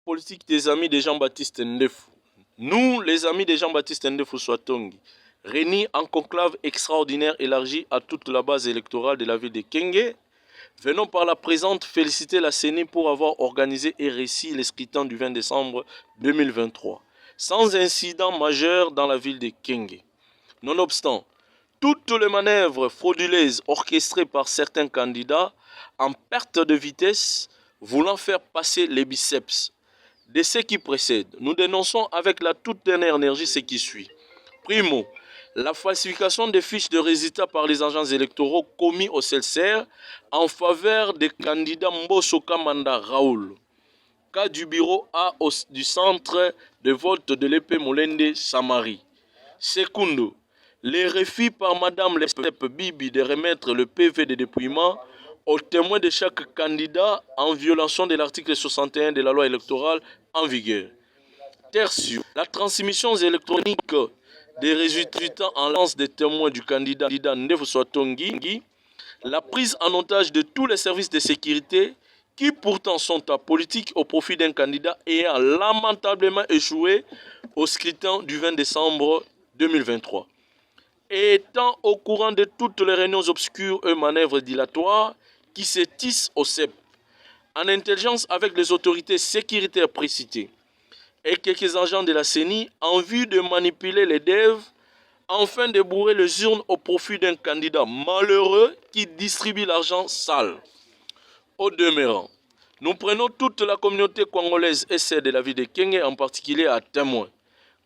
politique des amis de Jean-Baptiste Ndefou. Nous, les amis de Jean-Baptiste Ndefou Swatongi, réunis en conclave extraordinaire élargi à toute la base électorale de la ville de Kenge, venons par la présente féliciter la CENI pour avoir organisé et réussi les scrutins du 20 décembre 2023, sans incident majeur dans la ville de Kenge. Nonobstant, toutes les manœuvres frauduleuses orchestrées par certains candidats en perte de vitesse, voulant faire passer les biceps de ceux qui précèdent, nous dénonçons avec la toute dernière énergie ce qui suit. Primo, la falsification des fiches de résultats par les agents électoraux commis au CELSER en faveur des candidats Mbosso Kamanda Raoul, cas du bureau A du centre de vote de l'épée Molende Samari. Secundo, les refus par Madame Lestep Bibi de remettre le PV de dépouillement aux témoins de chaque candidat en violation de l'article 61 de la loi électorale en vigueur. Tertio, la transmission électronique des résultats en lance des témoins du candidat Ndefou Swatongi, la prise en otage de tous les services de sécurité qui pourtant sont apolitiques au profit d'un candidat ayant lamentablement échoué au scrutin du 20 décembre 2023. Et étant au courant de toutes les réunions obscures et manœuvres dilatoires qui se tissent au CEP, en intelligence avec les autorités sécuritaires précitées et quelques agents de la CENI en vue de manipuler les devs afin de bourrer les urnes au profit d'un candidat malheureux qui distribue l'argent sale. Au demeurant, nous prenons toute la communauté congolaise et celle de la ville de Kenge en particulier à témoin,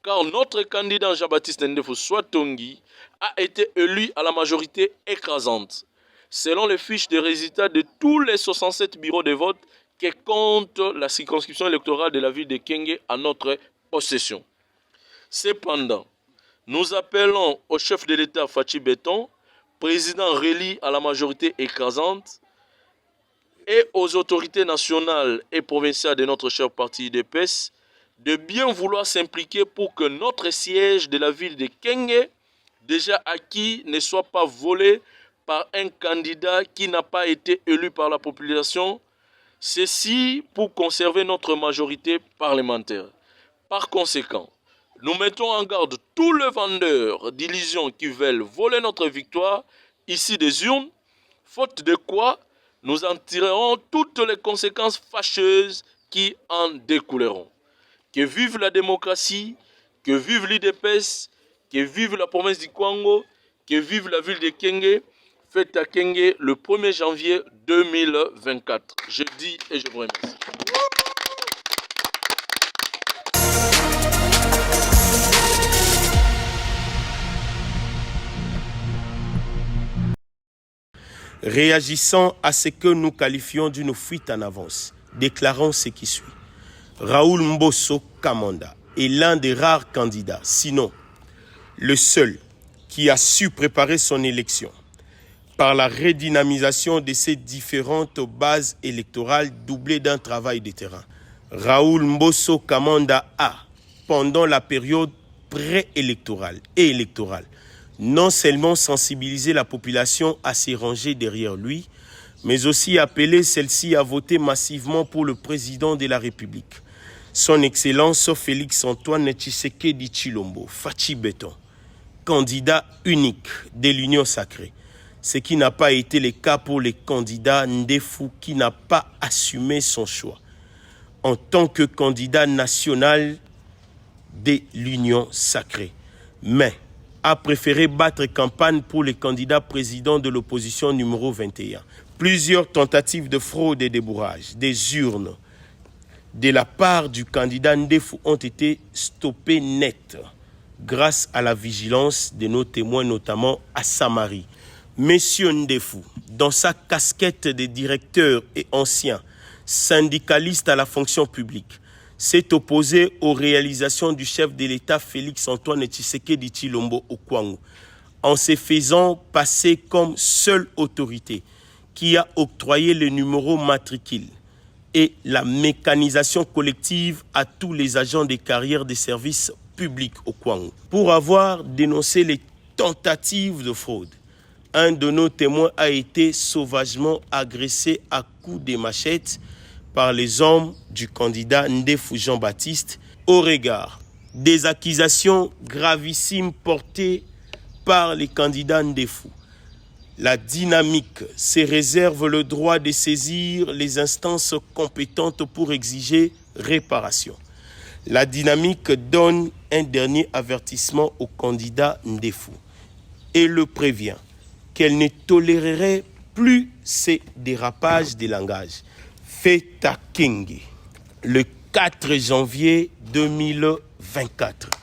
car notre candidat Jean-Baptiste Ndefou Swatongi a été élu à la majorité écrasante, selon les fiches de résultats de tous les 67 bureaux de vote qui comptent la circonscription électorale de la ville de Kenge à notre possession. Cependant, nous appelons au chef de l'État Fachi Beton, président relié à la majorité écrasante, et aux autorités nationales et provinciales de notre cher parti UDPS de bien vouloir s'impliquer pour que notre siège de la ville de Kenge, déjà acquis, ne soit pas volé par un candidat qui n'a pas été élu par la population, ceci pour conserver notre majorité parlementaire. Par conséquent, nous mettons en garde tous les vendeurs d'illusions qui veulent voler notre victoire ici des urnes, faute de quoi nous en tirerons toutes les conséquences fâcheuses qui en découleront. Que vive la démocratie, que vive l'UDPS, que vive la province du Kwango, que vive la ville de Kenge, fête à Kenge le 1er janvier 2024. Je dis et je vous remercie. Réagissant à ce que nous qualifions d'une fuite en avance, déclarons ce qui suit. Raoul Mbosso Kamanda est l'un des rares candidats, sinon le seul, qui a su préparer son élection par la redynamisation de ses différentes bases électorales doublées d'un travail de terrain. Raoul Mbosso Kamanda a, pendant la période préélectorale et électorale, non seulement sensibiliser la population à se ranger derrière lui, mais aussi appeler celle-ci à voter massivement pour le président de la République, son Excellence Félix-Antoine Tshisekedi Tshilombo, Fachi Beton, candidat unique de l'Union sacrée, ce qui n'a pas été le cas pour le candidat Ndefou qui n'a pas assumé son choix en tant que candidat national de l'Union sacrée, mais a préféré battre campagne pour le candidat président de l'opposition numéro 21. Plusieurs tentatives de fraude et de bourrage des urnes de la part du candidat Ndefou ont été stoppées net grâce à la vigilance de nos témoins, notamment à Samari. Monsieur Ndefou, dans sa casquette de directeur et ancien syndicaliste à la fonction publique, s'est opposé aux réalisations du chef de l'État Félix-Antoine Tshisekedi Tshilombo au Kwango, en se faisant passer comme seule autorité qui a octroyé le numéro matricule et la mécanisation collective à tous les agents des carrières des services publics au Kwango. Pour avoir dénoncé les tentatives de fraude, un de nos témoins a été sauvagement agressé à coups de machette par les hommes du candidat Ndefou Jean-Baptiste au regard des accusations gravissimes portées par les candidats Ndefou. La dynamique se réserve le droit de saisir les instances compétentes pour exiger réparation. La dynamique donne un dernier avertissement au candidat Ndefou et le prévient qu'elle ne tolérerait plus ces dérapages de langage. Feta Kenge, le 4 janvier 2024.